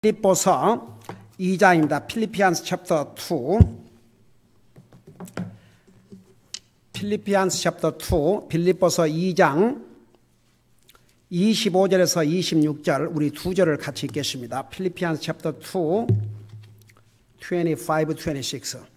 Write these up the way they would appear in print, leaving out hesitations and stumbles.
빌립보서 2장입니다. 필리피안스 챕터 2. 필리피안스 챕터 2, 빌립보서 2장 25절에서 26절 우리 두 절을 같이 읽겠습니다. 필리피안스 챕터 2, 25, 26.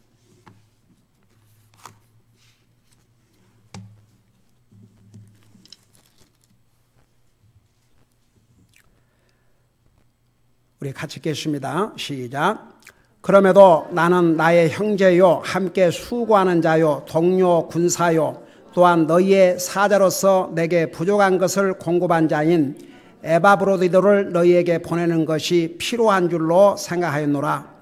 우리 같이 읽겠습니다. 시작. 그럼에도 나는 나의 형제요 함께 수고하는 자요 동료 군사요 또한 너희의 사자로서 내게 부족한 것을 공급한 자인 에바브로디도를 너희에게 보내는 것이 필요한 줄로 생각하였노라.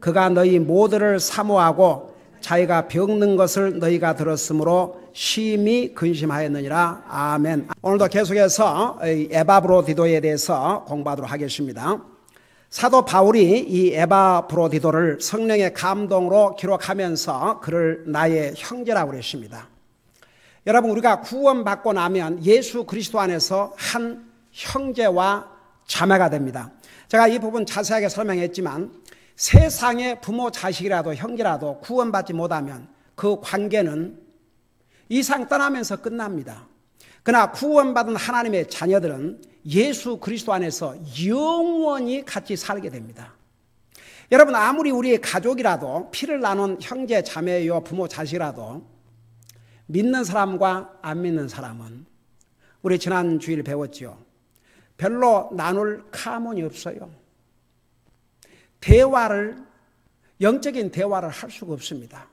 그가 너희 모두를 사모하고 자기가 병든 것을 너희가 들었으므로 심히 근심하였느니라. 아멘. 오늘도 계속해서 에바브로디도에 대해서 공부하도록 하겠습니다. 사도 바울이 이 에바브로디도를 성령의 감동으로 기록하면서 그를 나의 형제라고 그랬습니다. 여러분, 우리가 구원받고 나면 예수 그리스도 안에서 한 형제와 자매가 됩니다. 제가 이 부분 자세하게 설명했지만 세상의 부모 자식이라도 형제라도 구원받지 못하면 그 관계는 이 상 떠나면서 끝납니다. 그러나 구원받은 하나님의 자녀들은 예수 그리스도 안에서 영원히 같이 살게 됩니다. 여러분, 아무리 우리의 가족이라도 피를 나눈 형제 자매요 부모 자식이라도 믿는 사람과 안 믿는 사람은 우리 지난 주일 배웠지요. 별로 나눌 카몬이 없어요. 영적인 대화를 할 수가 없습니다.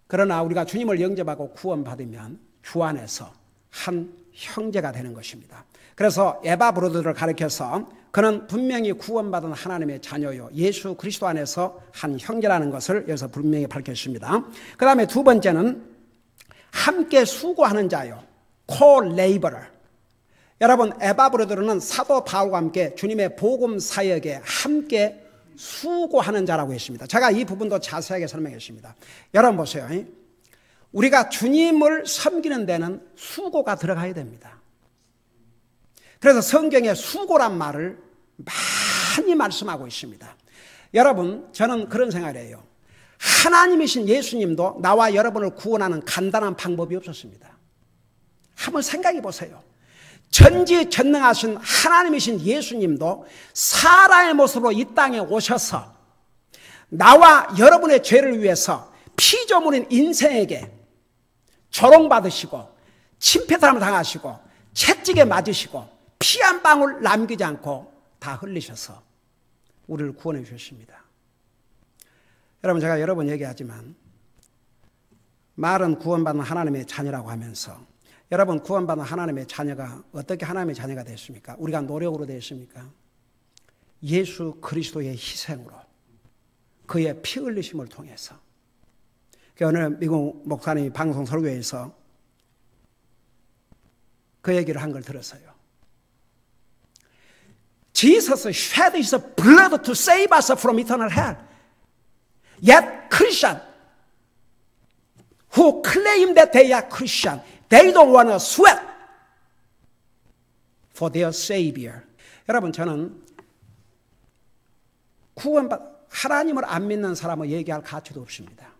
그러나 우리가 주님을 영접하고 구원받으면 주 안에서 한 형제가 되는 것입니다. 그래서 에바브로드를 가리켜서 그는 분명히 구원받은 하나님의 자녀요 예수 그리스도 안에서 한 형제라는 것을 여기서 분명히 밝혔습니다. 그 다음에 두 번째는 함께 수고하는 자요 co-laborer. 여러분, 에바브로드는 사도 바울과 함께 주님의 복음 사역에 함께 수고하는 자라고 했습니다. 제가 이 부분도 자세하게 설명했습니다. 여러분 보세요. 우리가 주님을 섬기는 데는 수고가 들어가야 됩니다. 그래서 성경에 수고란 말을 많이 말씀하고 있습니다. 여러분, 저는 그런 생각을 해요. 하나님이신 예수님도 나와 여러분을 구원하는 간단한 방법이 없었습니다. 한번 생각해 보세요. 전지전능하신 하나님이신 예수님도 사람의 모습으로 이 땅에 오셔서 나와 여러분의 죄를 위해서 피조물인 인생에게 조롱받으시고 침패탈을 당하시고 채찍에 맞으시고 피 한 방울 남기지 않고 다 흘리셔서 우리를 구원해 주셨습니다. 여러분, 제가 여러 번 얘기하지만 말은 구원받은 하나님의 자녀라고 하면서 여러분, 구원받은 하나님의 자녀가 어떻게 하나님의 자녀가 됐습니까? 우리가 노력으로 됐습니까? 예수 그리스도의 희생으로 그의 피 흘리심을 통해서. 오늘 미국 목사님이 방송 설교에서 그 얘기를 한 걸 들었어요. Jesus shed his blood to save us from eternal hell. Yet Christians who claim that they are Christian, they don't want to sweat for their Savior. 여러분, 저는 하나님을 안 믿는 사람을 얘기할 가치도 없습니다.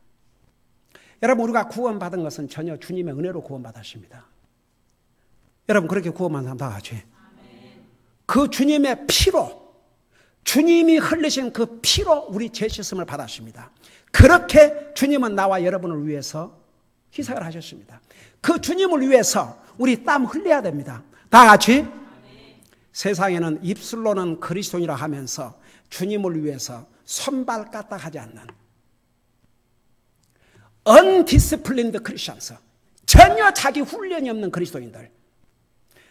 여러분, 우리가 구원받은 것은 전혀 주님의 은혜로 구원받았습니다. 여러분, 그렇게 구원받은 사람 다 같이. 그 주님의 피로, 주님이 흘리신 그 피로 우리 죄 씻음을 받았습니다. 그렇게 주님은 나와 여러분을 위해서 희생을 하셨습니다. 그 주님을 위해서 우리 땀 흘려야 됩니다. 다 같이. 세상에는 입술로는 그리스도인이라 하면서 주님을 위해서 손발 까딱하지 않는 undisciplined Christians, 전혀 자기 훈련이 없는 그리스도인들,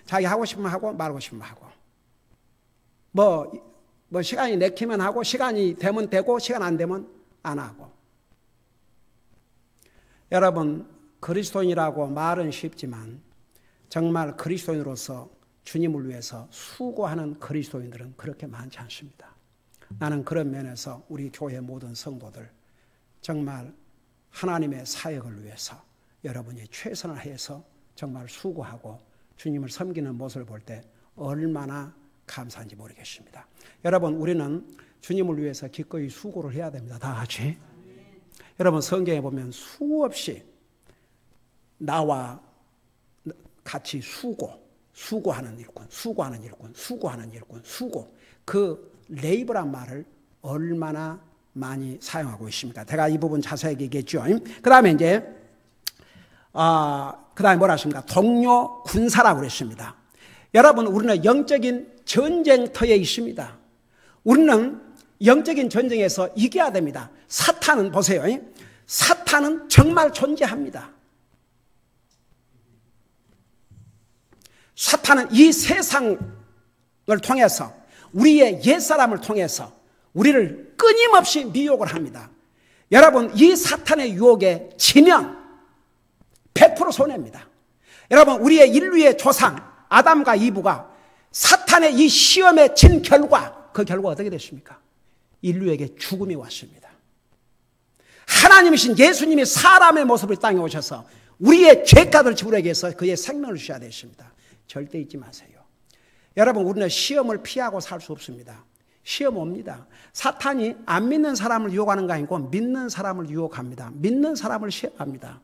자기 하고 싶으면 하고 말고 싶으면 하고 뭐 시간이 내키면 하고 시간이 되면 되고 시간 안 되면 안 하고. 여러분, 그리스도인이라고 말은 쉽지만 정말 그리스도인으로서 주님을 위해서 수고하는 그리스도인들은 그렇게 많지 않습니다. 나는 그런 면에서 우리 교회 모든 성도들 정말 하나님의 사역을 위해서 여러분이 최선을 해서 정말 수고하고 주님을 섬기는 모습을 볼 때 얼마나 감사한지 모르겠습니다. 여러분, 우리는 주님을 위해서 기꺼이 수고를 해야 됩니다. 다 같이. 여러분, 성경에 보면 수없이 나와 같이 수고하는 일꾼, 수고. 그 레이버란 말을 얼마나 많이 사용하고 있습니까? 제가 이 부분 자세하게 얘기했죠. 그 다음에 이제, 그 다음에 뭐라 하십니까? 동료 군사라고 그랬습니다. 여러분, 우리는 영적인 전쟁터에 있습니다. 우리는 영적인 전쟁에서 이겨야 됩니다. 사탄은 보세요. 사탄은 정말 존재합니다. 사탄은 이 세상을 통해서, 우리의 옛사람을 통해서 우리를 끊임없이 미혹을 합니다. 여러분, 이 사탄의 유혹에 지면 100% 손해입니다. 여러분, 우리의 인류의 조상 아담과 이브가 사탄의 이 시험에 진 결과, 그 결과 어떻게 됐습니까? 인류에게 죽음이 왔습니다. 하나님이신 예수님이 사람의 모습을 땅에 오셔서 우리의 죄값을 지불하기 위해서 그의 생명을 주셔야 되십니다. 절대 잊지 마세요. 여러분, 우리는 시험을 피하고 살 수 없습니다. 시험 옵니다. 사탄이 안 믿는 사람을 유혹하는 거 아니고 믿는 사람을 유혹합니다. 믿는 사람을 시험합니다.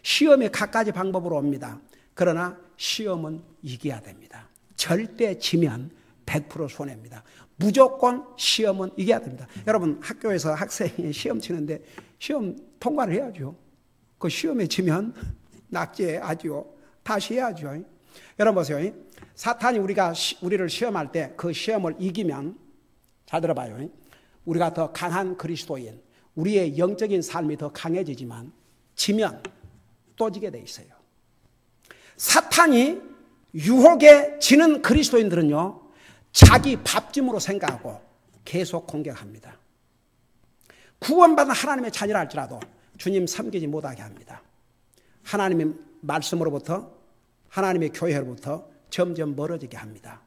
시험이 갖가지 방법으로 옵니다. 그러나 시험은 이겨야 됩니다. 절대 지면 100% 손해입니다. 무조건 시험은 이겨야 됩니다. 여러분, 학교에서 학생이 시험 치는데 시험 통과를 해야죠. 그 시험에 지면 낙제하죠. 다시 해야죠. 여러분 보세요. 사탄이 우리를 시험할 때 그 시험을 이기면, 잘 들어봐요. 우리가 더 강한 그리스도인, 우리의 영적인 삶이 더 강해지지만 지면 또 지게 돼 있어요. 사탄이 유혹에 지는 그리스도인들은요, 자기 밥짐으로 생각하고 계속 공격합니다. 구원받은 하나님의 자녀라 할지라도 주님 섬기지 못하게 합니다. 하나님의 말씀으로부터, 하나님의 교회로부터 점점 멀어지게 합니다.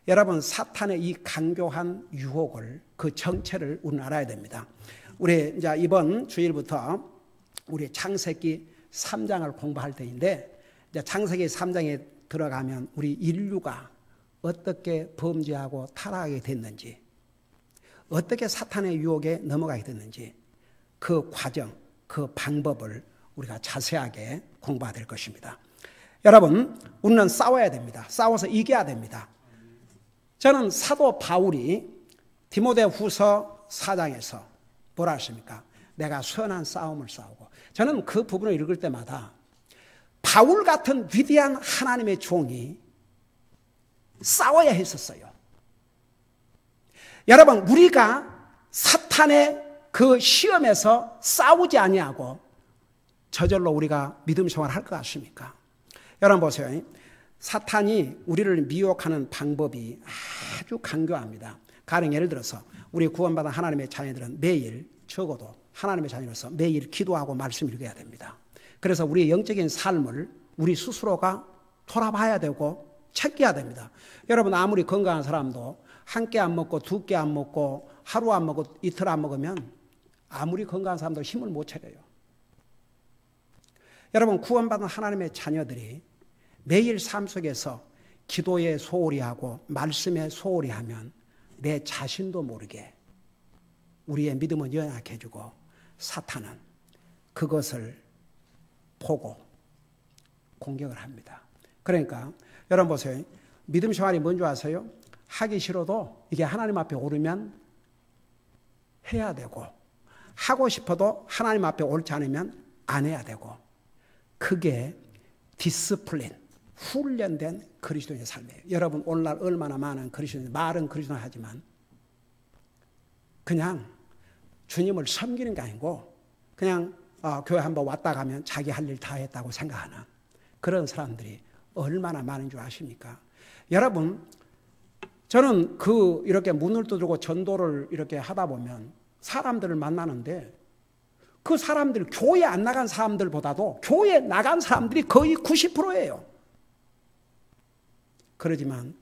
여러분, 사탄의 이 강교한 유혹을, 그 정체를 우리는 알아야 됩니다. 우리 이제 이번 주일부터 우리 창세기 3장을 공부할 때인데, 이제 창세기 3장에 들어가면 우리 인류가 어떻게 범죄하고 타락하게 됐는지, 어떻게 사탄의 유혹에 넘어가게 됐는지, 그 과정, 그 방법을 우리가 자세하게 공부해야 될 것입니다. 여러분, 우리는 싸워야 됩니다. 싸워서 이겨야 됩니다. 저는 사도 바울이 디모데후서 4장에서 뭐라 하십니까? 내가 선한 싸움을 싸우고, 저는 그 부분을 읽을 때마다 바울 같은 위대한 하나님의 종이 싸워야 했었어요. 여러분, 우리가 사탄의 그 시험에서 싸우지 아니하고 저절로 우리가 믿음 생활을 할 것 같습니까? 여러분 보세요. 사탄이 우리를 미혹하는 방법이 아주 강교합니다. 가령 예를 들어서 우리 구원받은 하나님의 자녀들은 매일, 적어도 하나님의 자녀로서 매일 기도하고 말씀 읽어야 됩니다. 그래서 우리의 영적인 삶을 우리 스스로가 돌아봐야 되고 챙겨야 됩니다. 여러분, 아무리 건강한 사람도 한 끼 안 먹고 두 끼 안 먹고 하루 안 먹고 이틀 안 먹으면 아무리 건강한 사람도 힘을 못 차려요. 여러분, 구원받은 하나님의 자녀들이 매일 삶 속에서 기도에 소홀히 하고 말씀에 소홀히 하면 내 자신도 모르게 우리의 믿음은 연약해지고 사탄은 그것을 보고 공격을 합니다. 그러니까 여러분 보세요. 믿음 생활이 뭔지 아세요? 하기 싫어도 이게 하나님 앞에 오르면 해야 되고, 하고 싶어도 하나님 앞에 옳지 않으면 안 해야 되고, 그게 디스플린, 훈련된 그리스도인의 삶이에요. 여러분, 오늘날 얼마나 많은 그리스도인, 말은 그리스도인 하지만 그냥 주님을 섬기는 게 아니고 그냥 교회 한번 왔다 가면 자기 할 일 다 했다고 생각하는 그런 사람들이 얼마나 많은 줄 아십니까? 여러분, 저는 이렇게 문을 두드리고 전도를 이렇게 하다 보면 사람들을 만나는데, 그 사람들, 교회 안 나간 사람들보다도 교회 나간 사람들이 거의 90%예요. 그러지만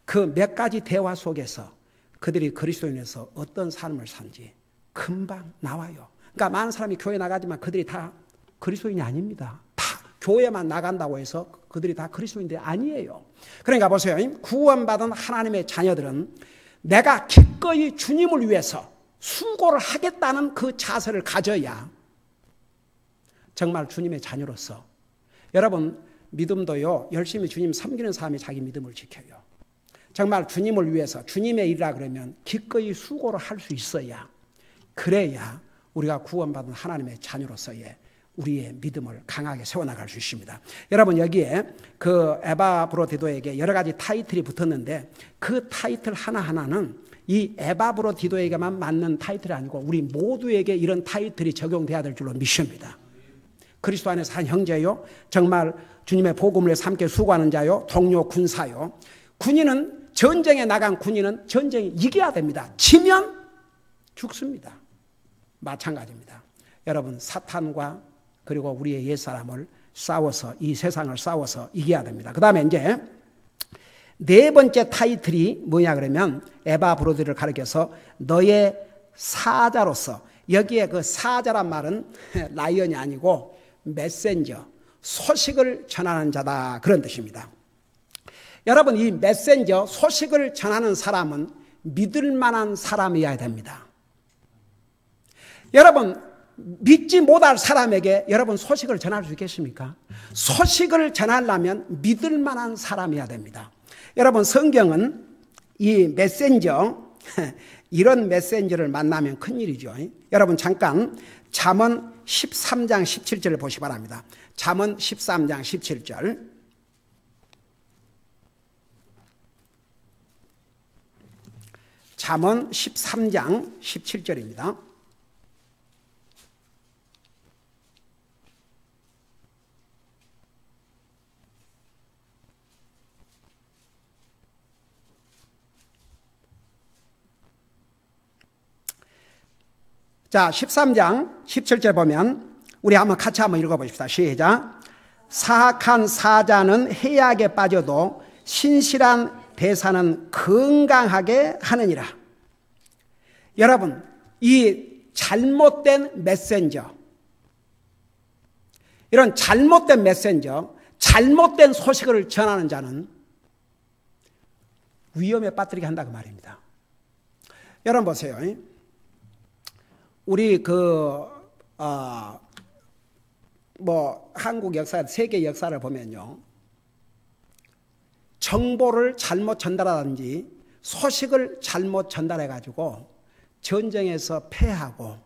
그 몇 가지 대화 속에서 그들이 그리스도인에서 어떤 삶을 산지 금방 나와요. 그러니까 많은 사람이 교회 나가지만 그들이 다 그리스도인이 아닙니다. 다 교회만 나간다고 해서 그들이 다 그리스도인들이 아니에요. 그러니까 보세요. 구원받은 하나님의 자녀들은 내가 기꺼이 주님을 위해서 수고를 하겠다는 그 자세를 가져야 정말 주님의 자녀로서, 여러분 믿음도요, 열심히 주님 섬기는 사람이 자기 믿음을 지켜요. 정말 주님을 위해서 주님의 일이라 그러면 기꺼이 수고를 할 수 있어야, 그래야 우리가 구원받은 하나님의 자녀로서의 우리의 믿음을 강하게 세워나갈 수 있습니다. 여러분 여기에 그 에바브로디도에게 여러 가지 타이틀이 붙었는데 그 타이틀 하나하나는 이 에바브로디도에게만 맞는 타이틀이 아니고 우리 모두에게 이런 타이틀이 적용돼야 될 줄로 믿습니다. 그리스도 안에서 한 형제요, 정말 주님의 복음을 위해서 함께 수고하는 자요, 동료 군사요. 군인은, 전쟁에 나간 군인은 전쟁에 이겨야 됩니다. 지면 죽습니다. 마찬가지입니다. 여러분 사탄과 그리고 우리의 옛사람을 싸워서, 이 세상을 싸워서 이겨야 됩니다. 그 다음에 이제 네 번째 타이틀이 뭐냐 그러면 에바브로디를 가리켜서 너의 사자로서, 여기에 그 사자란 말은 라이언이 아니고 메신저, 소식을 전하는 자다, 그런 뜻입니다. 여러분 이 메신저, 소식을 전하는 사람은 믿을 만한 사람이어야 됩니다. 여러분 믿지 못할 사람에게 여러분 소식을 전할 수 있겠습니까? 소식을 전하려면 믿을 만한 사람이어야 됩니다. 여러분 성경은 이 메신저, 이런 메신저를 만나면 큰일이죠. 여러분 잠깐 잠언 13장 17절을 보시기 바랍니다. 잠언 13장 17절. 잠언 13장 17절입니다. 자, 13장 17절 보면 우리 한번 같이 한번 읽어보십시다. 시작. 사악한 사자는 해악에 빠져도 신실한 대사는 건강하게 하느니라. 여러분 이 잘못된 메신저, 이런 잘못된 메신저, 잘못된 소식을 전하는 자는 위험에 빠뜨리게 한다 그 말입니다. 여러분 보세요. 우리 한국 역사, 세계 역사를 보면요, 정보를 잘못 전달하든지 소식을 잘못 전달해 가지고 전쟁에서 패하고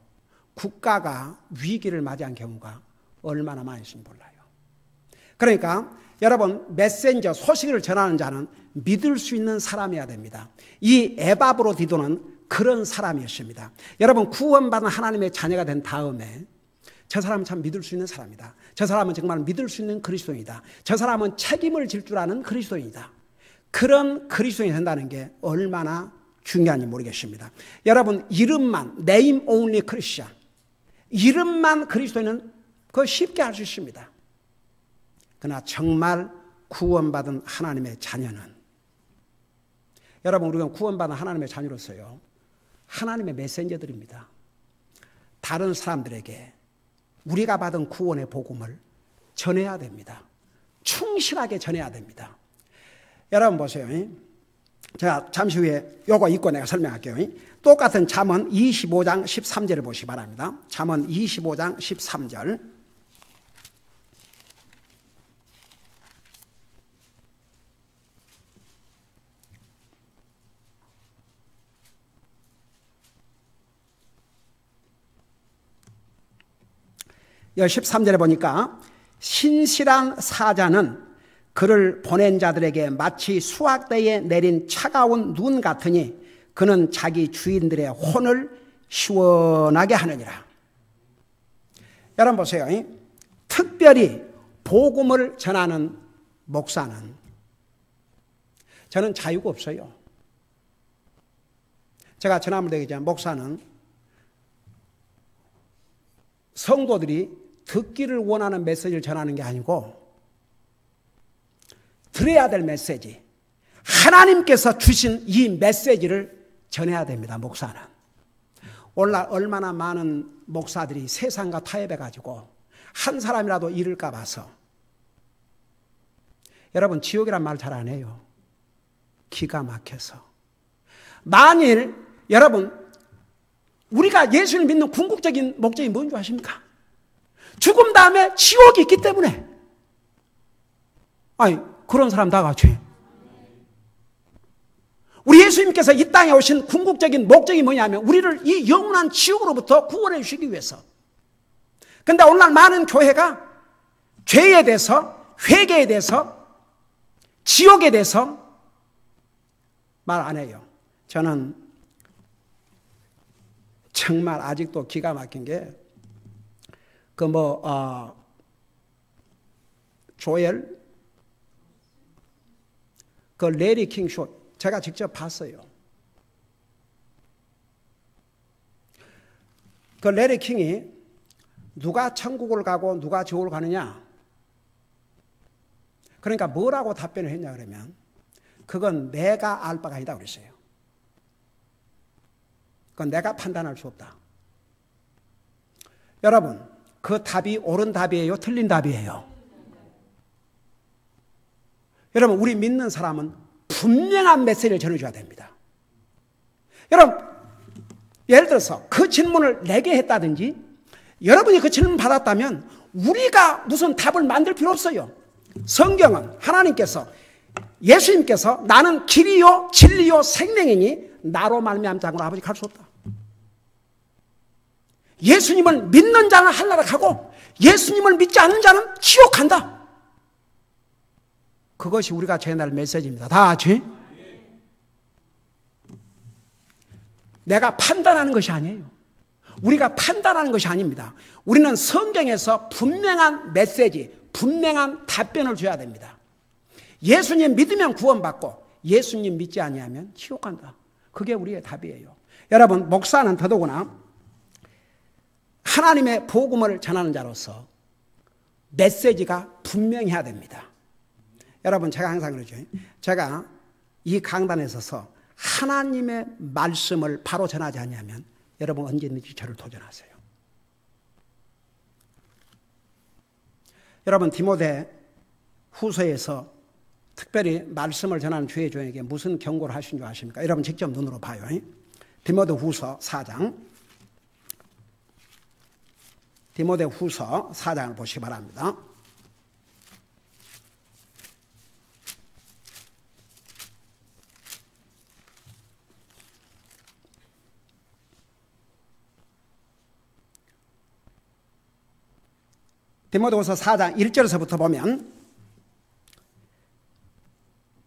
국가가 위기를 맞이한 경우가 얼마나 많이 있는지 몰라요. 그러니까 여러분 메신저, 소식을 전하는 자는 믿을 수 있는 사람이어야 됩니다. 이 에바브로디도는 그런 사람이었습니다. 여러분 구원받은 하나님의 자녀가 된 다음에 저 사람은 참 믿을 수 있는 사람이다. 저 사람은 정말 믿을 수 있는 그리스도인이다. 저 사람은 책임을 질 줄 아는 그리스도인이다. 그런 그리스도인이 된다는 게 얼마나 중요한지 모르겠습니다. 여러분 이름만, name only Christian, 이름만 그리스도인은 그거 쉽게 할 수 있습니다. 그러나 정말 구원받은 하나님의 자녀는, 여러분 우리가 구원받은 하나님의 자녀로서요, 하나님의 메신저들입니다. 다른 사람들에게 우리가 받은 구원의 복음을 전해야 됩니다. 충실하게 전해야 됩니다. 여러분 보세요. 제가 잠시 후에 요거 읽고 내가 설명할게요. 똑같은 잠언 25장 13절을 보시기 바랍니다. 잠언 25장 13절. 여기 13절에 보니까 신실한 사자는 그를 보낸 자들에게 마치 수확대에 내린 차가운 눈 같으니 그는 자기 주인들의 혼을 시원하게 하느니라. 여러분 보세요. 특별히 복음을 전하는 목사는, 저는 자유가 없어요. 제가 지난번에 얘기했지만 목사는 성도들이 듣기를 원하는 메시지를 전하는 게 아니고 들어야 될 메시지, 하나님께서 주신 이 메시지를 전해야 됩니다. 목사는. 오늘날 얼마나 많은 목사들이 세상과 타협해가지고 한 사람이라도 잃을까 봐서 여러분, 지옥이란 말 잘 안 해요. 기가 막혀서. 만일 여러분, 우리가 예수를 믿는 궁극적인 목적이 뭔지 아십니까? 죽음 다음에 지옥이 있기 때문에. 아니, 그런 사람 다 같이. 우리 예수님께서 이 땅에 오신 궁극적인 목적이 뭐냐면 우리를 이 영원한 지옥으로부터 구원해 주시기 위해서. 그런데 오늘날 많은 교회가 죄에 대해서, 회개에 대해서, 지옥에 대해서 말 안 해요. 저는 정말 아직도 기가 막힌 게 조엘 레리 킹 쇼 제가 직접 봤어요. 레리 킹이 누가 천국을 가고 누가 지옥을 가느냐? 그러니까 뭐라고 답변을 했냐 그러면 그건 내가 알 바가 아니다 그랬어요. 그건 내가 판단할 수 없다. 여러분, 그 답이 옳은 답이에요? 틀린 답이에요? 여러분, 우리 믿는 사람은 분명한 메시지를 전해줘야 됩니다. 여러분, 예를 들어서 그 질문을 내게 했다든지 여러분이 그 질문 받았다면 우리가 무슨 답을 만들 필요 없어요. 성경은 하나님께서 예수님께서 나는 길이요 진리요 생명이니 나로 말미암지 않고는 아버지 갈 수 없다. 예수님을 믿는 자는 하늘나라 가고 예수님을 믿지 않는 자는 지옥 간다. 그것이 우리가 전할 메시지입니다. 다 같이. 내가 판단하는 것이 아니에요. 우리가 판단하는 것이 아닙니다. 우리는 성경에서 분명한 메시지, 분명한 답변을 줘야 됩니다. 예수님 믿으면 구원받고 예수님 믿지 아니하면 지옥 간다. 그게 우리의 답이에요. 여러분, 목사는 더더구나 하나님의 복음을 전하는 자로서 메시지가 분명해야 됩니다. 여러분, 제가 항상 그러죠. 제가 이 강단에 서서 하나님의 말씀을 바로 전하지 않냐면 여러분 언제든지 저를 도전하세요. 여러분, 디모데 후서에서 특별히 말씀을 전하는 주의 종에게 무슨 경고를 하신 줄 아십니까? 여러분 직접 눈으로 봐요. 디모데 후서 4장. 디모데 후서 4장을 보시기 바랍니다. 디모데후서 4장 1절에서부터 보면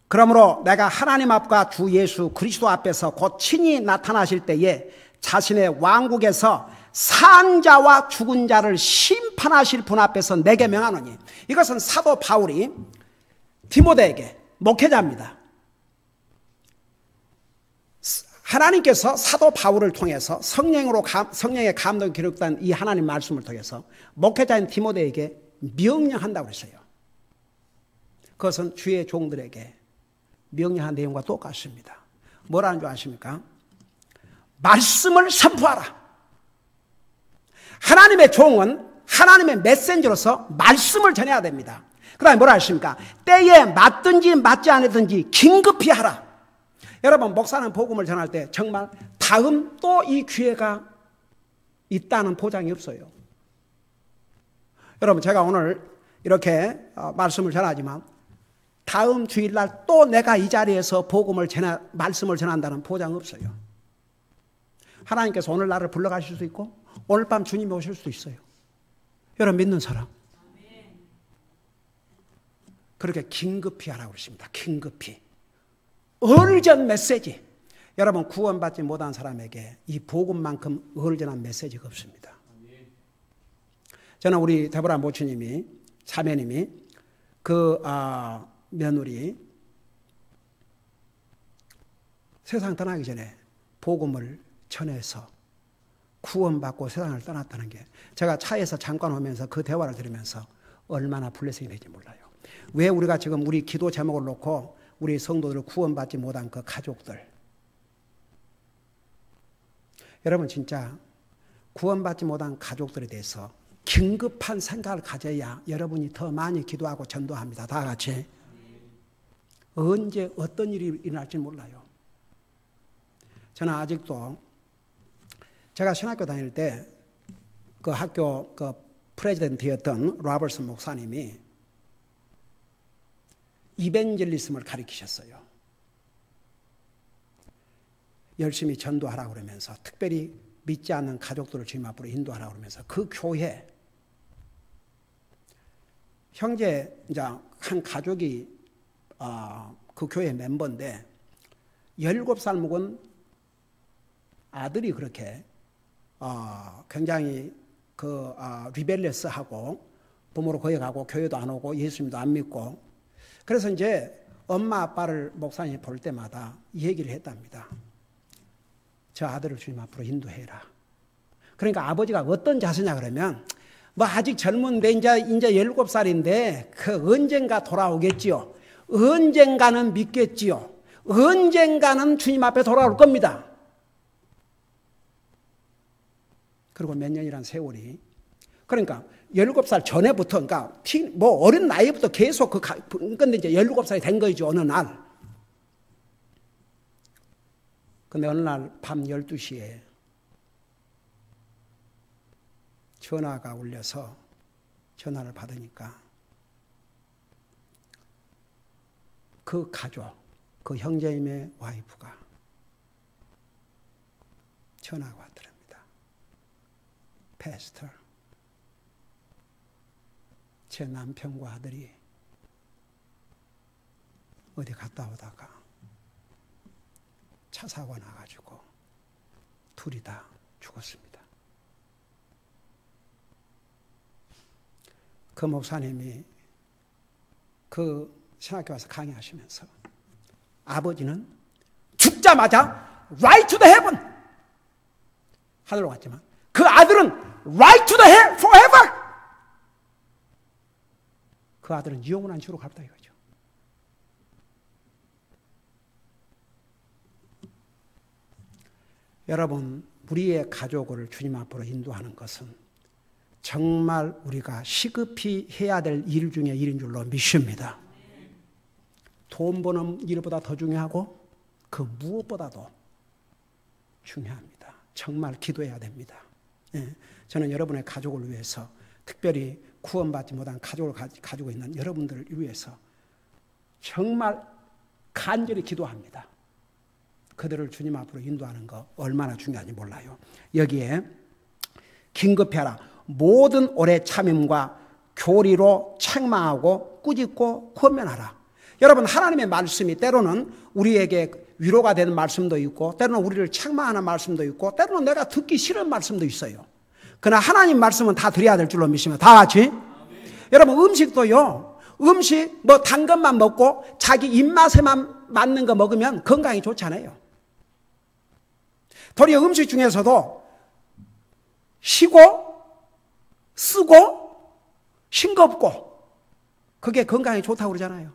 그러므로 내가 하나님 앞과 주 예수 그리스도 앞에서 곧 친히 나타나실 때에 자신의 왕국에서 산 자와 죽은 자를 심판하실 분 앞에서 내게 명하노니. 이것은 사도 바울이 디모데에게, 목회자입니다. 하나님께서 사도 바울을 통해서 성령의 감동이 기록된 이 하나님 말씀을 통해서 목회자인 디모데에게 명령한다고 했어요. 그것은 주의 종들에게 명령한 내용과 똑같습니다. 뭐라는 줄 아십니까? 말씀을 선포하라. 하나님의 종은 하나님의 메신저로서 말씀을 전해야 됩니다. 그 다음에 뭐라 하십니까? 때에 맞든지 맞지 않든지 긴급히 하라. 여러분, 목사는 복음을 전할 때 정말 다음 또 이 기회가 있다는 보장이 없어요. 여러분, 제가 오늘 이렇게 말씀을 전하지만 다음 주일날 또 내가 이 자리에서 말씀을 전한다는 보장 없어요. 하나님께서 오늘 나를 불러가실 수도 있고 오늘 밤 주님이 오실 수도 있어요. 여러분, 믿는 사람 그렇게 긴급히 하라고 그러십니다. 긴급히. 얼전 메시지. 여러분, 구원받지 못한 사람에게 이 복음만큼 얼전한 메시지가 없습니다. 저는 우리 데보라 모치님이, 자매님이 그 며느리 세상 떠나기 전에 복음을 전해서 구원받고 세상을 떠났다는 게 제가 차에서 잠깐 오면서 그 대화를 들으면서 얼마나 블레싱이 될지 몰라요. 왜 우리가 지금 우리 기도 제목을 놓고 우리 성도들을 구원받지 못한 그 가족들, 여러분 진짜 구원받지 못한 가족들에 대해서 긴급한 생각을 가져야 여러분이 더 많이 기도하고 전도합니다. 다 같이. 언제 어떤 일이 일어날지 몰라요. 저는 아직도 제가 신학교 다닐 때 그 학교 그 프레지던트였던 로버츠 목사님이 이벤젤리즘을 가르치셨어요. 열심히 전도하라고 그러면서 특별히 믿지 않는 가족들을 주님 앞으로 인도하라고 그러면서 그 교회 형제 이제 한 가족이 그 교회 멤버인데 17살 먹은 아들이 그렇게 굉장히 리벨리어스하고 부모로 거기 가고 교회도 안 오고 예수님도 안 믿고 그래서 이제 엄마 아빠를 목사님이 볼 때마다 이 얘기를 했답니다. 저 아들을 주님 앞으로 인도해라. 그러니까 아버지가 어떤 자세냐 그러면 뭐 아직 젊은데 이제 17살인데 그 언젠가 돌아오겠지요. 언젠가는 믿겠지요. 언젠가는 주님 앞에 돌아올 겁니다. 그리고 몇 년이란 세월이 그러니까 17살 전에부터 그러니까 뭐 어린 나이부터 계속 근데 이제 17살이 된 거죠. 어느 날. 근데 어느 날 밤 12시에 전화가 울려서 전화를 받으니까 그 가족, 그 형제님의 와이프가 전화가 왔더랍니다. 패스터, 제 남편과 아들이 어디 갔다 오다가 차 사고 나가지고 둘이 다 죽었습니다. 그 목사님이 그 신학교 와서 강의하시면서 아버지는 죽자마자 right to the heaven 하늘로 갔지만 그 아들은 right to the hell forever 그 아들은 영원한 지옥으로 갔다 이거죠. 여러분 우리의 가족을 주님 앞으로 인도하는 것은 정말 우리가 시급히 해야 될 일 중에 일인 줄로 믿습니다. 돈 버는 일보다 더 중요하고 그 무엇보다도 중요합니다. 정말 기도해야 됩니다. 저는 여러분의 가족을 위해서 특별히 구원받지 못한 가족을 가지고 있는 여러분들을 위해서 정말 간절히 기도합니다. 그들을 주님 앞으로 인도하는 거 얼마나 중요한지 몰라요. 여기에 긴급히 하라. 모든 오래 참음과 교리로 책망하고 꾸짖고 권면하라. 여러분 하나님의 말씀이 때로는 우리에게 위로가 되는 말씀도 있고 때로는 우리를 책망하는 말씀도 있고 때로는 내가 듣기 싫은 말씀도 있어요. 그러나 하나님 말씀은 다 드려야 될 줄로 믿습니다. 다 같이. 여러분 음식도요. 음식 뭐 단 것만 먹고 자기 입맛에만 맞는 거 먹으면 건강에 좋지 않아요. 도리어 음식 중에서도 시고 쓰고 싱겁고 그게 건강에 좋다고 그러잖아요.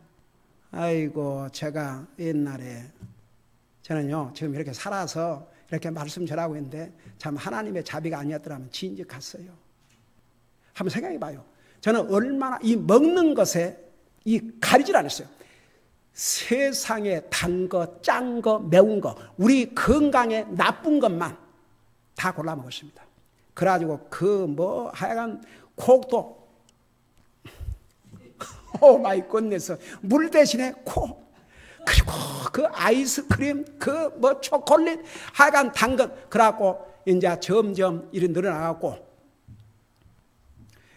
아이고 제가 옛날에 저는요 지금 이렇게 살아서 이렇게 말씀 전하고 있는데 참 하나님의 자비가 아니었더라면 진즉 갔어요. 한번 생각해 봐요. 저는 얼마나 이 먹는 것에 이 가리질 않았어요. 세상에 단 거, 짠 거, 매운 거 우리 건강에 나쁜 것만 다 골라 먹었습니다. 그래가지고 그 뭐 하여간 콕도 오 마이 굿네스 물 대신에 콕 그리고 그 아이스크림 그 뭐 초콜릿 하여간 단 것 그래갖고 이제 점점 일이 늘어나갖고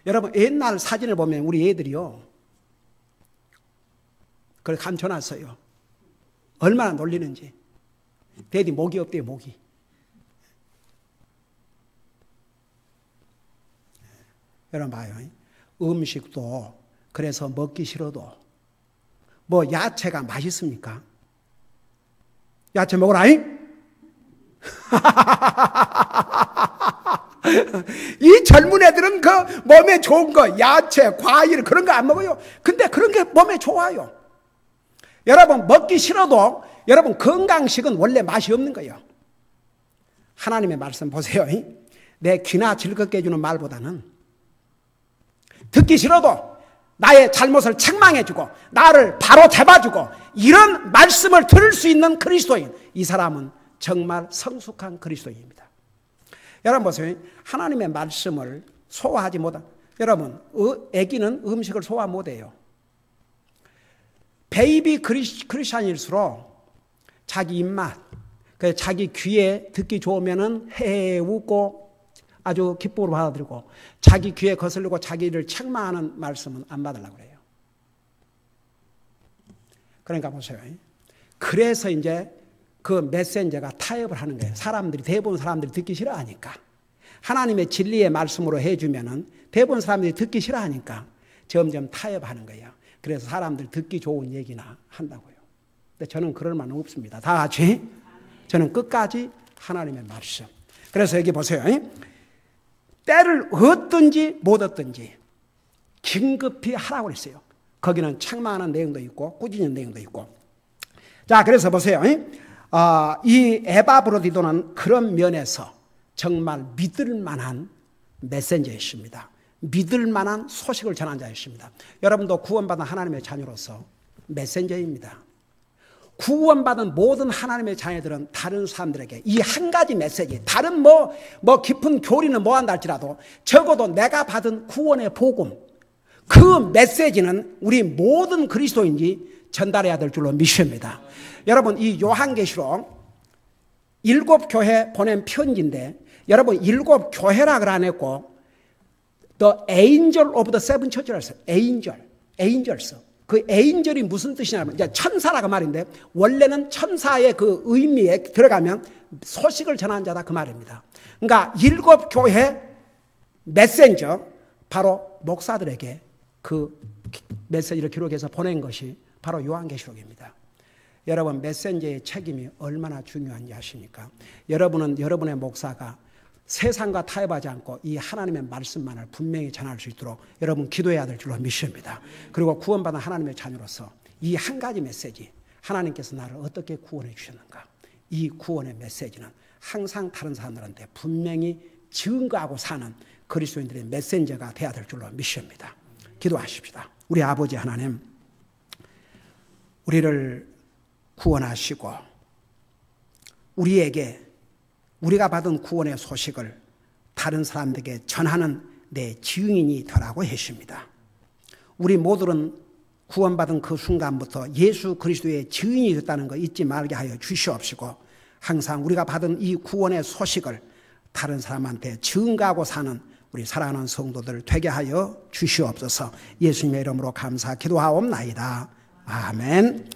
여러분 옛날 사진을 보면 우리 애들이요 그걸 감춰놨어요. 얼마나 놀리는지. 데디 목이 없대요 목이. 여러분 봐요. 음식도 그래서 먹기 싫어도 뭐 야채가 맛있습니까? 야채 먹으라잉? 이 젊은 애들은 그 몸에 좋은 거 야채, 과일 그런 거 안 먹어요. 근데 그런 게 몸에 좋아요. 여러분 먹기 싫어도 여러분 건강식은 원래 맛이 없는 거예요. 하나님의 말씀 보세요. 내 귀나 즐겁게 해주는 말보다는 듣기 싫어도 나의 잘못을 책망해주고 나를 바로 잡아주고 이런 말씀을 들을 수 있는 그리스도인, 이 사람은 정말 성숙한 그리스도인입니다. 여러분 보세요. 하나님의 말씀을 소화하지 못한, 여러분 아기는 음식을 소화 못해요. 베이비 크리스찬일수록 자기 입맛, 자기 귀에 듣기 좋으면은 헤헤 웃고 아주 기쁨으로 받아들이고, 자기 귀에 거슬리고 자기를 책망하는 말씀은 안 받으려고 그래요. 그러니까 보세요. 그래서 이제 그 메신저가 타협을 하는 거예요. 대부분 사람들이 듣기 싫어하니까. 하나님의 진리의 말씀으로 해주면은 대부분 사람들이 듣기 싫어하니까 점점 타협하는 거예요. 그래서 사람들 듣기 좋은 얘기나 한다고요. 근데 저는 그럴 만은 없습니다. 다 같이. 저는 끝까지 하나님의 말씀. 그래서 여기 보세요. 때를 얻든지 못 얻든지 긴급히 하라고 했어요. 거기는 책망하는 내용도 있고 꾸짖는 내용도 있고. 자, 그래서 보세요. 이 에바브로디도는 그런 면에서 정말 믿을 만한 메신저였습니다. 믿을 만한 소식을 전한 자였습니다. 여러분도 구원받은 하나님의 자녀로서 메신저입니다. 구원받은 모든 하나님의 자녀들은 다른 사람들에게 이 한 가지 메시지, 다른 뭐 깊은 교리는 뭐한다 할지라도 적어도 내가 받은 구원의 복음, 그 메시지는 우리 모든 그리스도인이 전달해야 될 줄로 믿습니다. 여러분, 이 요한계시록 7교회 보낸 편지인데, 여러분 7교회라 그러 안 했고 The Angel of the Seven Church라고 했어요. Angels. 그 에인절이 무슨 뜻이냐면 이제 천사라고 말인데, 원래는 천사의 그 의미에 들어가면 소식을 전하는 자다 그 말입니다. 그러니까 7교회 메신저, 바로 목사들에게 그 메시지를 기록해서 보낸 것이 바로 요한계시록입니다. 여러분, 메신저의 책임이 얼마나 중요한지 아십니까? 여러분은 여러분의 목사가 세상과 타협하지 않고 이 하나님의 말씀만을 분명히 전할 수 있도록 여러분 기도해야 될 줄로 믿습니다. 그리고 구원받은 하나님의 자녀로서 이 한 가지 메시지, 하나님께서 나를 어떻게 구원해 주셨는가, 이 구원의 메시지는 항상 다른 사람들한테 분명히 증거하고 사는 그리스도인들의 메신저가 되어야 될 줄로 믿습니다. 기도하십시다. 우리 아버지 하나님, 우리를 구원하시고 우리에게 우리가 받은 구원의 소식을 다른 사람들에게 전하는 내 증인이 되라고 하십니다. 우리 모두는 구원받은 그 순간부터 예수 그리스도의 증인이 됐다는 거 잊지 말게 하여 주시옵시고, 항상 우리가 받은 이 구원의 소식을 다른 사람한테 증거하고 사는 우리 사랑하는 성도들 되게 하여 주시옵소서. 예수님의 이름으로 감사 기도하옵나이다. 아멘.